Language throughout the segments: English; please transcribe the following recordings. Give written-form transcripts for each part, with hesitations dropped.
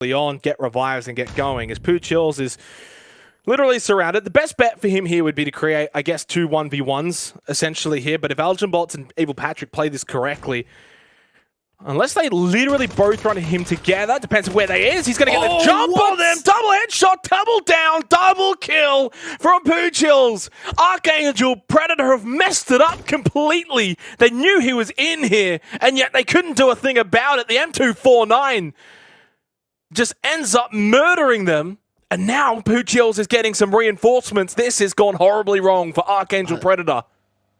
quickly on, get revives, and get going, as Poochills is literally surrounded. The best bet for him here would be to create, I guess, 2 1v1s, essentially, here. But if ArkAngel and Evil Patrick play this correctly, unless they literally both run him together, depends on where they is, he's going to get the jump on them. Double headshot, double down, double kill from Poochills. ArkAngel Predator have messed it up completely. They knew he was in here, and yet they couldn't do a thing about it. The M249 just ends up murdering them. And now Poochills is getting some reinforcements. This has gone horribly wrong for ArkAngel Predator.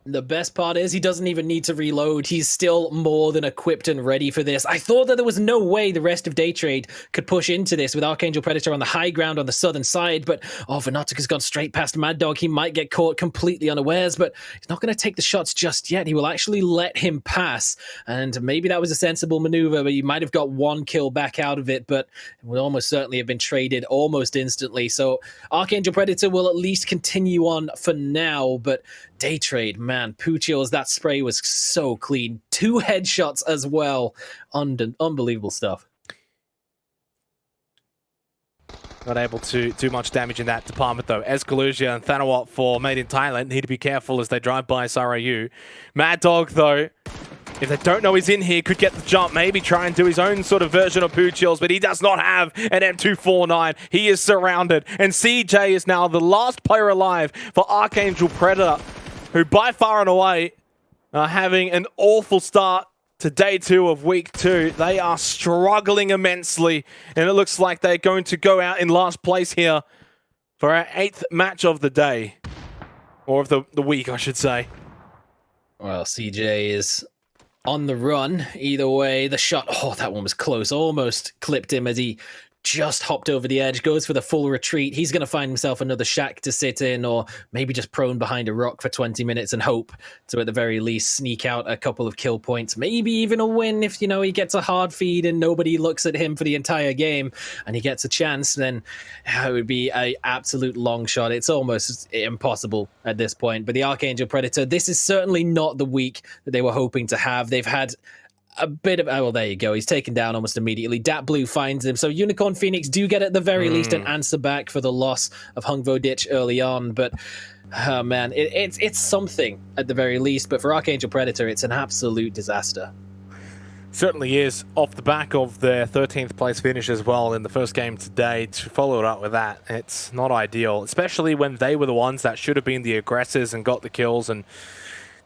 The best part is he doesn't even need to reload. He's still more than equipped and ready for this. I thought that there was no way the rest of daytrade could push into this with ArkAngel Predator on the high ground on the southern side, but Vernotika's gone straight past Mad Dog. He might get caught completely unawares, but he's not going to take the shots just yet. He will actually let him pass, and maybe that was a sensible maneuver, but you might have got 1 kill back out of it, but it would almost certainly have been traded almost instantly. So ArkAngel Predator will at least continue on for now, but daytrade, man, Poochills, that spray was so clean. 2 headshots as well. Unbelievable stuff. Not able to do much damage in that department, though. Escalusia and Thanawat for Made in Thailand need to be careful as they drive by Seiryu. Mad Dog, though, if they don't know he's in here, could get the jump, maybe try and do his own sort of version of Poochills, but he does not have an M249. He is surrounded, and CJ is now the last player alive for ArkAngel Predator, who by far and away are having an awful start to day 2 of week 2. They are struggling immensely, and it looks like they're going to go out in last place here for our 8th match of the day. Or of the week, I should say. Well, CJ is on the run. Either way, the shot, that one was close. Almost clipped him as he just hopped over the edge, goes for the full retreat. He's going to find himself another shack to sit in, or maybe just prone behind a rock for 20 minutes and hope to, at the very least, sneak out a couple of kill points. Maybe even a win if, he gets a hard feed and nobody looks at him for the entire game and he gets a chance, then it would be an absolute long shot. It's almost impossible at this point. But the ArkAngel Predator, this is certainly not the week that they were hoping to have. They've had a bit of, well, there you go. He's taken down almost immediately. Dat Blue finds him. So Unicorn Phoenix do get at the very least an answer back for the loss of Hung VODS early on. But, oh man, it's something at the very least. But for ArkAngel Predator, it's an absolute disaster. Certainly is, off the back of their 13th place finish as well in the first game today. To follow it up with that, it's not ideal, especially when they were the ones that should have been the aggressors and got the kills and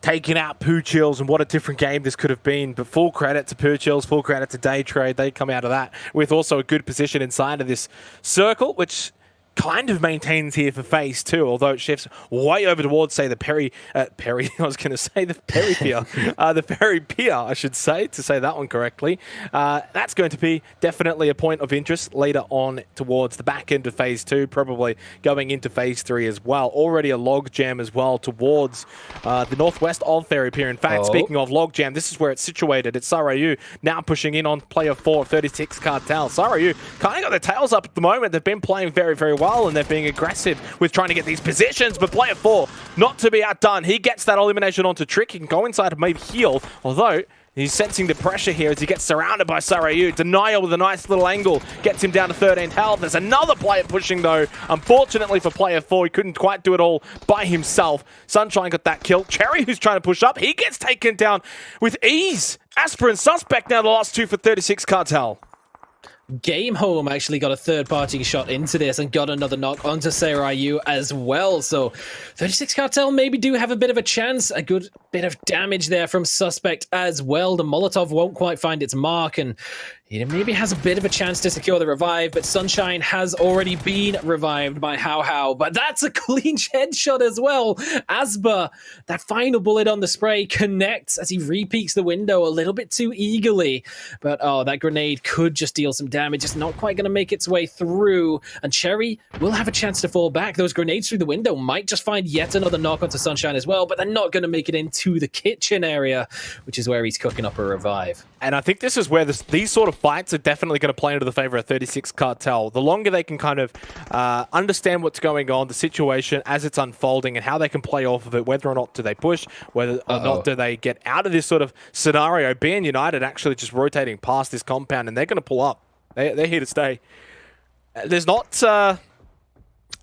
taking out Poochills, and what a different game this could have been. But full credit to Poochills, full credit to daytrade. They come out of that with also a good position inside of this circle, which kind of maintains here for phase 2, although it shifts way over towards, say, the Perry, I was going to say the Perry Pier, the Perry Pier, I should say, to say that one correctly. That's going to be definitely a point of interest later on towards the back end of phase 2, probably going into phase 3 as well. Already a log jam as well towards the northwest of Perry Pier. In fact, speaking of log jam, this is where it's situated. It's Seiryu now pushing in on player 4, 36 Cartel. Seiryu kind of got their tails up at the moment. They've been playing very, very well, and they're being aggressive with trying to get these positions, but player 4 not to be outdone. He gets that elimination onto tRycK. He can go inside and maybe heal, although he's sensing the pressure here as he gets surrounded by Seiryu. dNial with a nice little angle gets him down to 13 health. There's another player pushing though. Unfortunately for player 4, he couldn't quite do it all by himself. Sunshine got that kill. Cherry, who's trying to push up, he gets taken down with ease. Asba and sSuspekT now the last 2 for 36 Cartel. Game Home actually got a third-party shot into this and got another knock onto Seiryu as well. So 36 Cartel maybe do have a bit of a chance. A good bit of damage there from sSuspekT as well. The Molotov won't quite find its mark, and he maybe has a bit of a chance to secure the revive, but Sunshine has already been revived by How. But that's a clean headshot as well. Asba, that final bullet on the spray, connects as he re-peeks the window a little bit too eagerly. But that grenade could just deal some damage. It's not quite going to make its way through. And Cherry will have a chance to fall back. Those grenades through the window might just find yet another knock onto Sunshine as well, but they're not going to make it into the kitchen area, which is where he's cooking up a revive. And I think this is where these sort of fights are definitely going to play into the favor of 36 Cartel. The longer they can kind of understand what's going on, the situation as it's unfolding, and how they can play off of it, whether or not do they push, whether or not do they get out of this sort of scenario. Being United actually just rotating past this compound, and they're going to pull up. They're here to stay. There's not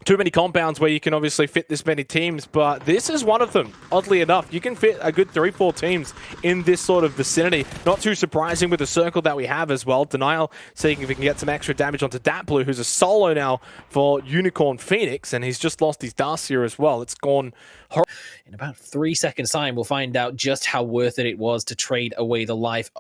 too many compounds where you can obviously fit this many teams, but this is one of them. Oddly enough, you can fit a good 3-4 teams in this sort of vicinity. Not too surprising with the circle that we have as well. dNial seeing if he can get some extra damage onto datBLUE, who's a solo now for Unicorn Phoenix, and he's just lost his Darcia as well. It's gone horrible. In about 3 seconds time, we'll find out just how worth it was to trade away the life.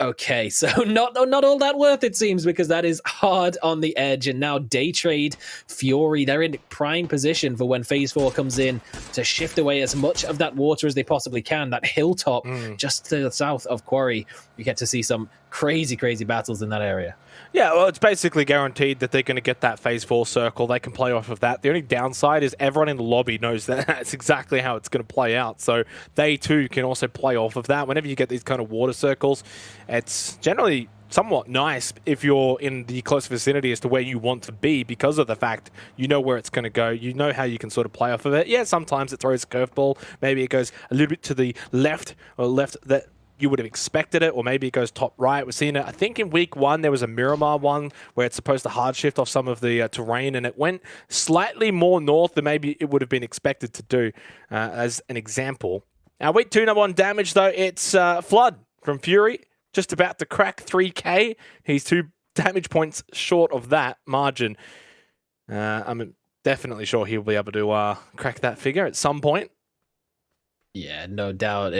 Okay, so not all that worth it seems, because that is hard on the edge. And now Daytrade, Fury, they're in prime position for when Phase 4 comes in to shift away as much of that water as they possibly can. That hilltop just to the south of Quarry, you get to see some crazy battles in that area. Yeah, well, it's basically guaranteed that they're going to get that Phase 4 circle. They can play off of that. The only downside is everyone in the lobby knows that that's exactly how it's going to play out. So they, too, can also play off of that. Whenever you get these kind of water circles, it's generally somewhat nice if you're in the close vicinity as to where you want to be, because of the fact you know where it's going to go. You know how you can sort of play off of it. Yeah, sometimes it throws a curveball. Maybe it goes a little bit to the left or left that you would have expected it, or maybe it goes top right. We're seeing it, I think in week 1, there was a Miramar one where it's supposed to hard shift off some of the terrain, and it went slightly more north than maybe it would have been expected to do, as an example. Now, week 2, number 1 damage, though, it's Fludd from Fury, just about to crack 3K. He's 2 damage points short of that margin. I'm definitely sure he'll be able to crack that figure at some point. Yeah, no doubt.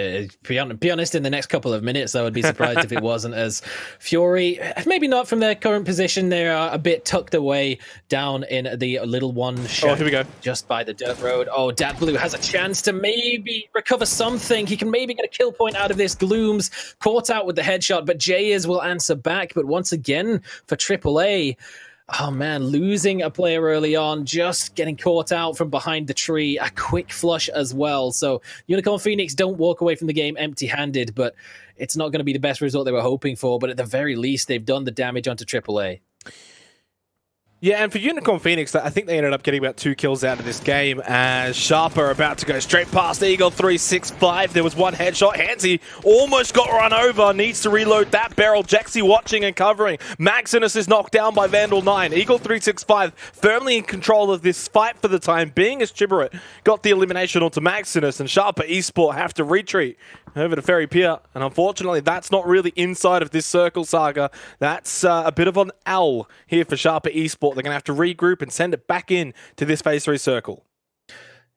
Be honest, in the next couple of minutes, I would be surprised if it wasn't, as Fury, maybe not from their current position, they are a bit tucked away down in the little one shot. Oh, here we go. Just by the dirt road. Oh, datBLUE has a chance to maybe recover something. He can maybe get a kill point out of this. Gloom's caught out with the headshot, but Jayers will answer back. But once again, for AAA, oh man, losing a player early on, just getting caught out from behind the tree, a quick flush as well. So Unicorn Phoenix don't walk away from the game empty-handed, but it's not going to be the best result they were hoping for. But at the very least, they've done the damage onto AAA. Yeah, and for Unicorn Phoenix, I think they ended up getting about 2 kills out of this game, as Sharper are about to go straight past Eagle 365. There was one headshot. Hanzyy almost got run over, needs to reload that barrel. Jekzy watching and covering. Maximus is knocked down by Vandal9. Eagle 365 firmly in control of this fight for the time being, as Chibiritt got the elimination onto Maximus, and Sharper Esports have to retreat over to Ferry Pier. And unfortunately, that's not really inside of this circle, Saga. That's a bit of an L here for Sharper Esports. They're going to have to regroup and send it back in to this Phase 3 circle.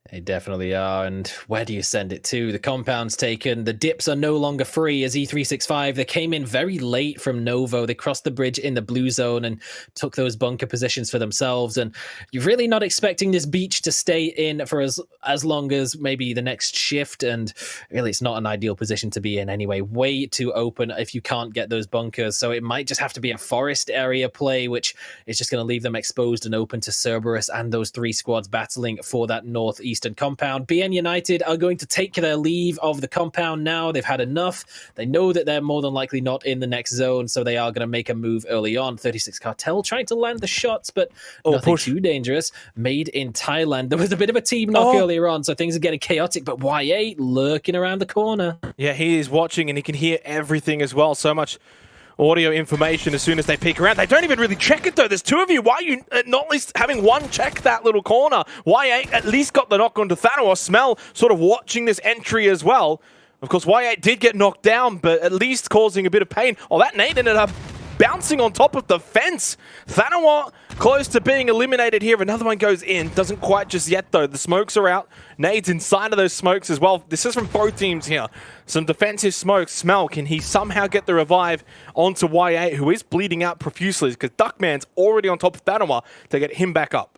They definitely are, and where do you send it to? The compound's taken, the dips are no longer free as E365. They came in very late from Novo. They crossed the bridge in the blue zone and took those bunker positions for themselves, and you're really not expecting this beach to stay in for as long as maybe the next shift, and really it's not an ideal position to be in anyway. Way too open if you can't get those bunkers, so it might just have to be a forest area play, which is just going to leave them exposed and open to Cerberus and those 3 squads battling for that northeast compound. BN United are going to take their leave of the compound now. They've had enough. They know that they're more than likely not in the next zone, so they are going to make a move early on. 36 Cartel trying to land the shots, but nothing too dangerous. Made in Thailand. There was a bit of a team knock earlier on, so things are getting chaotic, but Y8 lurking around the corner. Yeah, he is watching, and he can hear everything as well. So much audio information as soon as they peek around. They don't even really check it, though. There's 2 of you. Why are you not at least having one check that little corner? Y8 at least got the knock onto Thanos. Smell sort of watching this entry as well. Of course, Y8 did get knocked down, but at least causing a bit of pain. Oh, that nade ended up bouncing on top of the fence. Thanawa close to being eliminated here. Another one goes in. Doesn't quite just yet, though. The smokes are out. Nades inside of those smokes as well. This is from both teams here. Some defensive smokes. Smell, can he somehow get the revive onto Y8, who is bleeding out profusely, because Duckman's already on top of Thanawa to get him back up.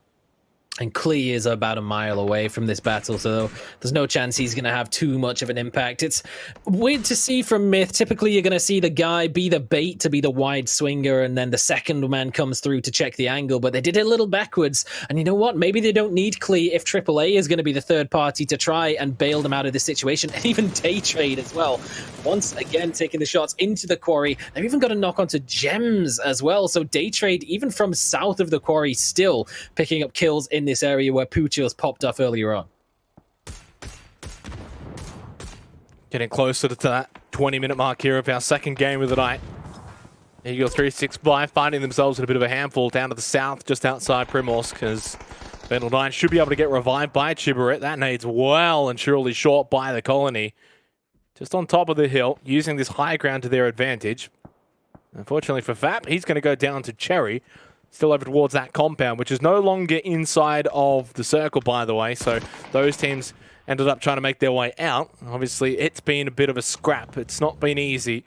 And Klee is about a mile away from this battle, so there's no chance he's going to have too much of an impact. It's weird to see from Myth. Typically, you're going to see the guy be the bait to be the wide swinger, and then the second man comes through to check the angle, but they did it a little backwards. And you know what? Maybe they don't need Klee if AAA is going to be the third party to try and bail them out of this situation, and even Daytrade as well. Once again, taking the shots into the quarry. They've even got a knock onto Gems as well, so Daytrade, even from south of the quarry, still picking up kills in this area where Pucho's popped off earlier on. Getting closer to that 20-minute mark here of our second game of the night. Eagle 365 finding themselves in a bit of a handful down to the south, just outside Primorsk, as Vandal9 should be able to get revived by Chibiritt. That nade's well and surely short by the colony. Just on top of the hill, using this high ground to their advantage. Unfortunately for Fap, he's going to go down to Cherry. Still over towards that compound, which is no longer inside of the circle, by the way. So those teams ended up trying to make their way out. Obviously, it's been a bit of a scrap. It's not been easy.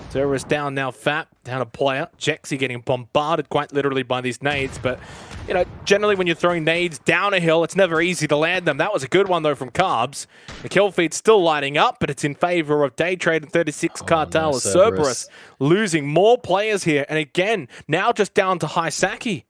Terrorist down now, Fap, down a player. Jekzy getting bombarded quite literally by these nades, but, you know, generally when you're throwing nades down a hill, it's never easy to land them. That was a good one, though, from Carlbs. The kill feed's still lighting up, but it's in favor of Daytrade and 36 Cartel. No, as Cerberus losing more players here, and again, now just down to Hanzyy.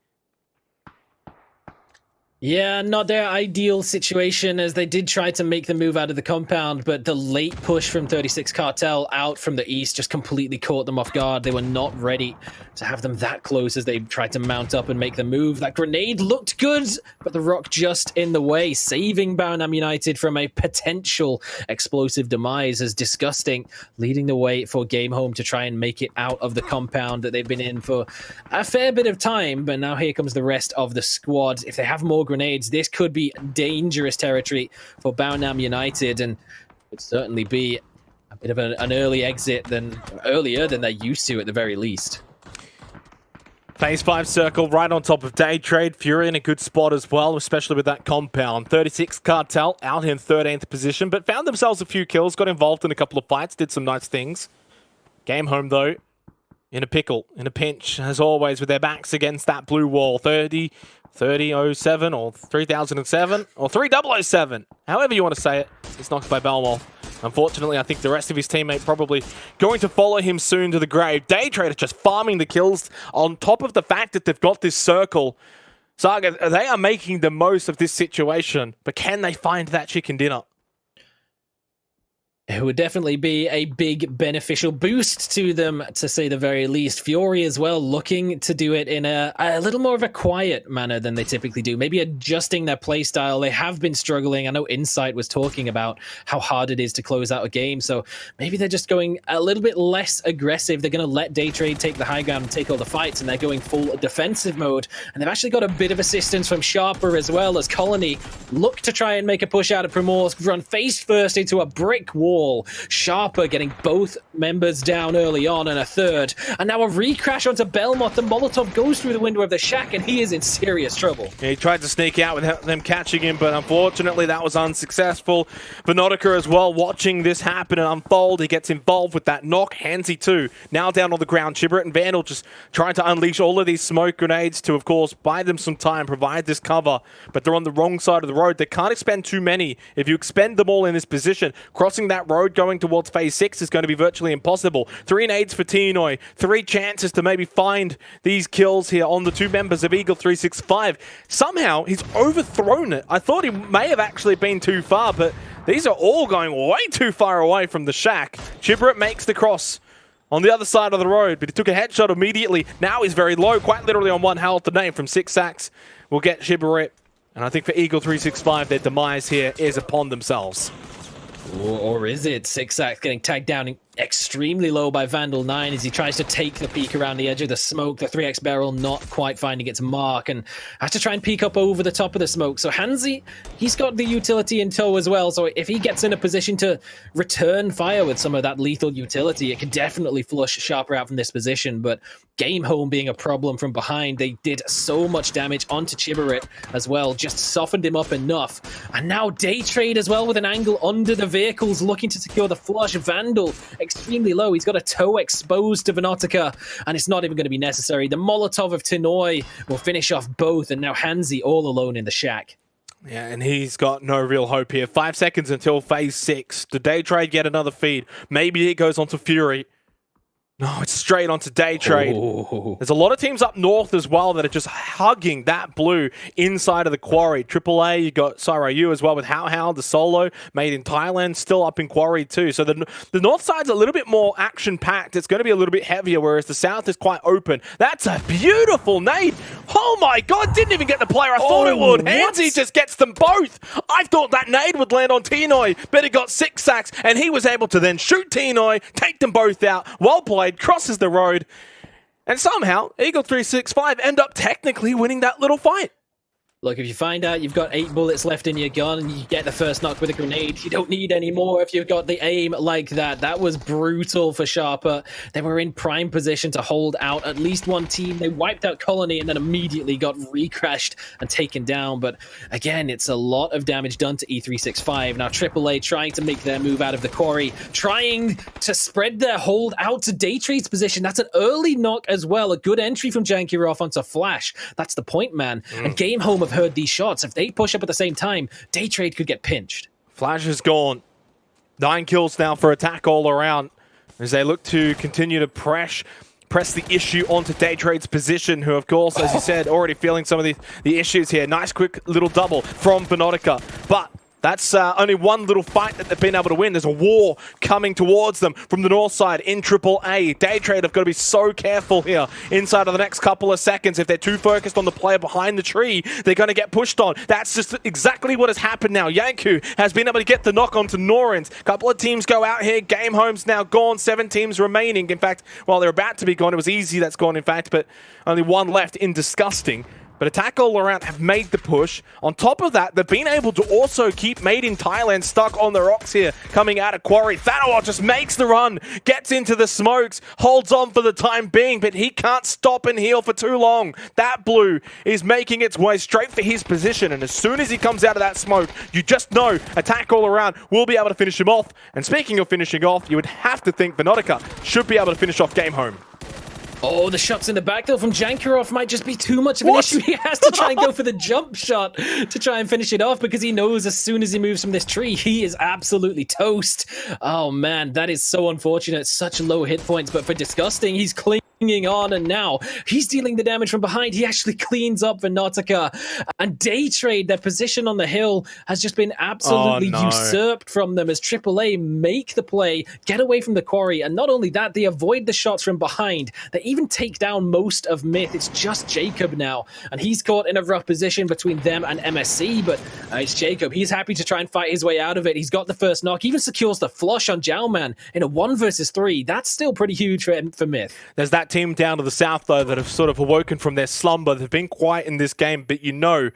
Yeah, not their ideal situation, as they did try to make the move out of the compound, but the late push from 36 Cartel out from the east just completely caught them off guard. They were not ready to have them that close as they tried to mount up and make the move. That grenade looked good, but the rock just in the way, saving Bao-Nam United from a potential explosive demise as disgusting, leading the way for Game Home to try and make it out of the compound that they've been in for a fair bit of time. But now here comes the rest of the squad. If they have more grenades, this could be dangerous territory for Bao-Nam United, and would certainly be a bit of an early exit earlier than they're used to at the very least. Phase 5 circle right on top of Daytrade. Fury in a good spot as well, especially with that compound. 36 Cartel out in 13th position, but found themselves a few kills, got involved in a couple of fights, did some nice things. Game Home, though, in a pickle, in a pinch, as always, with their backs against that blue wall. 3007 or 3007 or 3007, however you want to say it. It's knocked by Belmol. Unfortunately, I think the rest of his teammate probably going to follow him soon to the grave. Daytrade just farming the kills on top of the fact that they've got this circle. Saga, they are making the most of this situation, but can they find that chicken dinner? It would definitely be a big beneficial boost to them, to say the very least. Fury as well, looking to do it in a little more of a quiet manner than they typically do. Maybe adjusting their playstyle. They have been struggling. I know Insight was talking about how hard it is to close out a game, so maybe they're just going a little bit less aggressive. They're going to let Daytrade take the high ground and take all the fights, and they're going full defensive mode. And they've actually got a bit of assistance from Sharper as well, as Colony look to try and make a push out of Primorsk, run face first into a brick wall. Sharper getting both members down early on, and a third. And now a recrash onto Belmont. The Molotov goes through the window of the shack, and he is in serious trouble. Yeah, he tried to sneak out with them catching him, but unfortunately that was unsuccessful. Vanotica as well, watching this happen and unfold. He gets involved with that knock. Hanzyy too, now down on the ground. Chibiritt and Vandal just trying to unleash all of these smoke grenades to, of course, buy them some time, provide this cover. But they're on the wrong side of the road. They can't expend too many. If you expend them all in this position, crossing that road going towards phase 6 is going to be virtually impossible. 3 nades for tNial, 3 chances to maybe find these kills here on the 2 members of Eagle 365. Somehow he's overthrown it. I thought he may have actually been too far, but these are all going way too far away from the shack. Chibiritt makes the cross on the other side of the road, but he took a headshot immediately. Now he's very low, quite literally on 1 health. The name from 6 sacks will get Chibiritt. And I think for Eagle 365, their demise here is upon themselves. Or is it? 6 sacks getting tagged down extremely low by Vandal9 as he tries to take the peek around the edge of the smoke. The 3x barrel not quite finding its mark and has to try and peek up over the top of the smoke. So Hanzyy, he's got the utility in tow as well. So if he gets in a position to return fire with some of that lethal utility, it could definitely flush Sharper out from this position. But Game Home being a problem from behind, they did so much damage onto Chibiritt as well, just softened him up enough. And now Daytrade as well with an angle under the vehicles, looking to secure the flush. Vandal extremely low. He's got a toe exposed to Vanotica, and it's not even going to be necessary. The Molotov of tNial will finish off both, and now Hanzyy all alone in the shack. Yeah, and he's got no real hope here. 5 seconds until phase 6. Did Daytrade get another feed? Maybe it goes on to Fury. No, it's straight onto Daytrade. Oh. There's a lot of teams up north as well that are just hugging that blue inside of the quarry. AAA, you got Seiryu as well with How, the solo made in Thailand, still up in quarry too. So the north side's a little bit more action-packed. It's going to be a little bit heavier, whereas the south is quite open. That's a beautiful nade. Oh my god, didn't even get the player I thought it would. Hanzyy just gets them both. I thought that nade would land on tNial, but it got 6 sacks, and he was able to then shoot tNial, take them both out. Well played. Crosses the road. And somehow, Eagle365 end up technically winning that little fight. Look, if you find out you've got 8 bullets left in your gun and you get the first knock with a grenade, you don't need any more if you've got the aim like that. That was brutal for Sharper. They were in prime position to hold out at least one team. They wiped out Colony and then immediately got recrashed and taken down. But again, it's a lot of damage done to E365. Now, AAA trying to make their move out of the quarry, trying to spread their hold out to Daytrade's position. That's an early knock as well. A good entry from Jankirov onto Flash. That's the point, man. And Game Home have heard these shots. If they push up at the same time, Daytrade could get pinched. Flash is gone. 9 kills now for attack all around as they look to continue to press the issue onto Daytrade's position, who, of course, as you said, already feeling some of the issues here. Nice quick little double from Venotica, but that's only one little fight that they've been able to win. There's a war coming towards them from the north side in AAA. Daytrade have got to be so careful here inside of the next couple of seconds. If they're too focused on the player behind the tree, they're going to get pushed on. That's just exactly what has happened now. Yanku has been able to get the knock onto Norins. A couple of teams go out here. Game Home's now gone. 7 teams remaining. In fact, well, they're about to be gone. It was Easy that's gone, in fact, but only one left in Disgusting. But attack all around have made the push. On top of that, they've been able to also keep Made in Thailand stuck on the rocks here, coming out of Quarry. Thanawat just makes the run, gets into the smokes, holds on for the time being, but he can't stop and heal for too long. That blue is making its way straight for his position, and as soon as he comes out of that smoke, you just know attack all around will be able to finish him off. And speaking of finishing off, you would have to think Venotica should be able to finish off Game Home. Oh, the shots in the back, though, from Jankirov might just be too much of an issue. He has to try and go for the jump shot to try and finish it off because he knows as soon as he moves from this tree, he is absolutely toast. Oh, man, that is so unfortunate. Such low hit points, but for Disgusting, he's clinging on, and now he's dealing the damage from behind. He actually cleans up Venotica. And Daytrade, their position on the hill has just been absolutely usurped from them as AAA make the play, get away from the quarry, and not only that, they avoid the shots from behind. They even take down most of Myth. It's just Jacob now, and he's caught in a rough position between them and MSC, but it's Jacob. He's happy to try and fight his way out of it. He's got the first knock, even secures the flush on Jowman in a 1 versus 3. That's still pretty huge for Myth. There's that team down to the south, though, that have sort of awoken from their slumber. They've been quiet in this game, but you know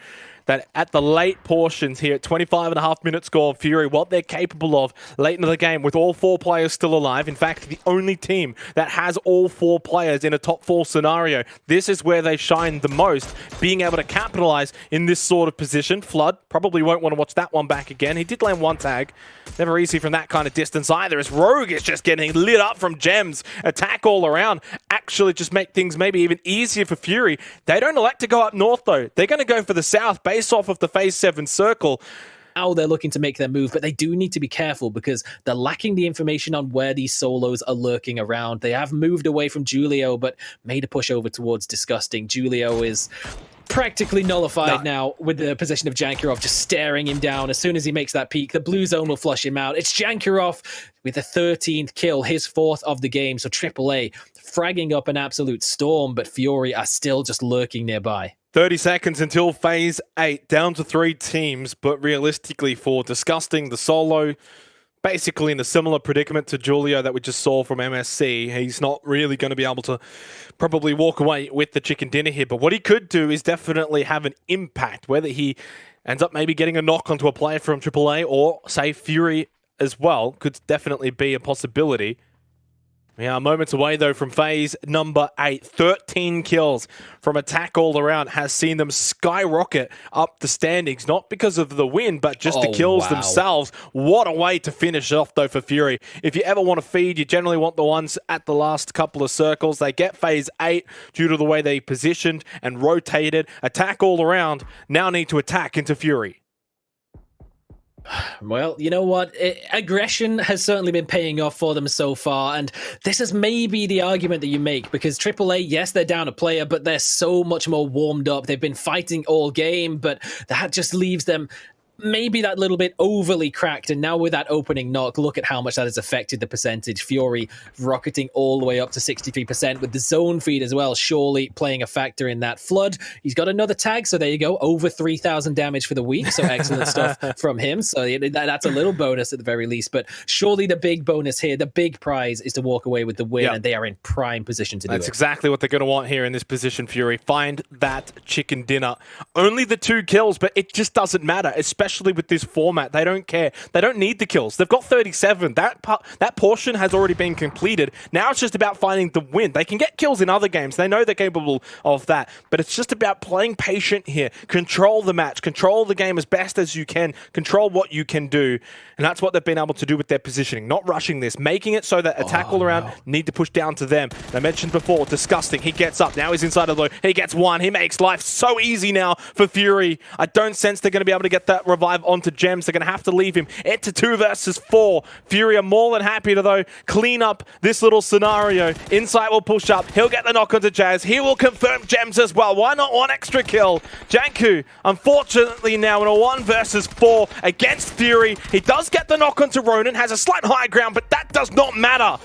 that at the late portions here, at 25.5 minutes gone, Fury, what they're capable of late into the game with all 4 players still alive. In fact, the only team that has all 4 players in a top 4 scenario. This is where they shine the most, being able to capitalize in this sort of position. Fludd probably won't want to watch that one back again. He did land 1 tag. Never easy from that kind of distance either, as Rogue is just getting lit up from Gems. Attack all around actually just make things maybe even easier for Fury. They don't elect to go up north, though. They're going to go for the south based off of the Phase 7 circle. Now they're looking to make their move, but they do need to be careful because they're lacking the information on where these solos are lurking around. They have moved away from Julio, but made a push over towards Disgusting. Julio is practically nullified now with the position of Jankirov just staring him down. As soon as he makes that peek, the blue zone will flush him out. It's Jankirov with the 13th kill, his 4th of the game. So AAA fragging up an absolute storm, but Fury are still just lurking nearby. 30 seconds until Phase 8, down to 3 teams, but realistically for Disgusting, the solo, basically in a similar predicament to Julio that we just saw from MSC. He's not really going to be able to probably walk away with the chicken dinner here, but what he could do is definitely have an impact, whether he ends up maybe getting a knock onto a player from AAA or, say, Fury as well, could definitely be a possibility. We are moments away, though, from phase number 8. 13 kills from attack all around has seen them skyrocket up the standings, not because of the win, but just the kills themselves. What a way to finish off, though, for Fury. If you ever want to feed, you generally want the ones at the last couple of circles. They get phase 8 due to the way they positioned and rotated. Attack all around now need to attack into Fury. Well, you know what? Aggression has certainly been paying off for them so far, and this is maybe the argument that you make, because AAA, yes, they're down a player, but they're so much more warmed up. They've been fighting all game, but that just leaves them maybe that little bit overly cracked, and now with that opening knock, look at how much that has affected the percentage. Fury rocketing all the way up to 63% with the zone feed as well, surely playing a factor in that. Fludd, he's got another tag, so there you go, over 3,000 damage for the week, so excellent stuff from him. So that's a little bonus at the very least, but surely the big bonus here, the big prize, is to walk away with the win, and they are in prime position to do it. That's exactly what they're going to want here in this position, Fury. Find that chicken dinner. Only the 2 kills, but it just doesn't matter, especially with this format. They don't care. They don't need the kills. They've got 37. That portion has already been completed. Now it's just about finding the win. They can get kills in other games. They know they're capable of that, but it's just about playing patient here. Control the match. Control the game as best as you can. Control what you can do, and that's what they've been able to do with their positioning. Not rushing this, making it so that attack all around need to push down to them. I mentioned before, disgusting. He gets up. Now he's inside of the low. He gets 1. He makes life so easy now for Fury. I don't sense they're going to be able to get that revive onto Gems. They're going to have to leave him. It's 2 versus 4. Fury are more than happy to, though, clean up this little scenario. Insight will push up. He'll get the knock onto Jazz. He will confirm Gems as well. Why not 1 extra kill? Janku, unfortunately, now in a 1 versus 4 against Fury. He does get the knock onto Ronon, has a slight high ground, but that does not matter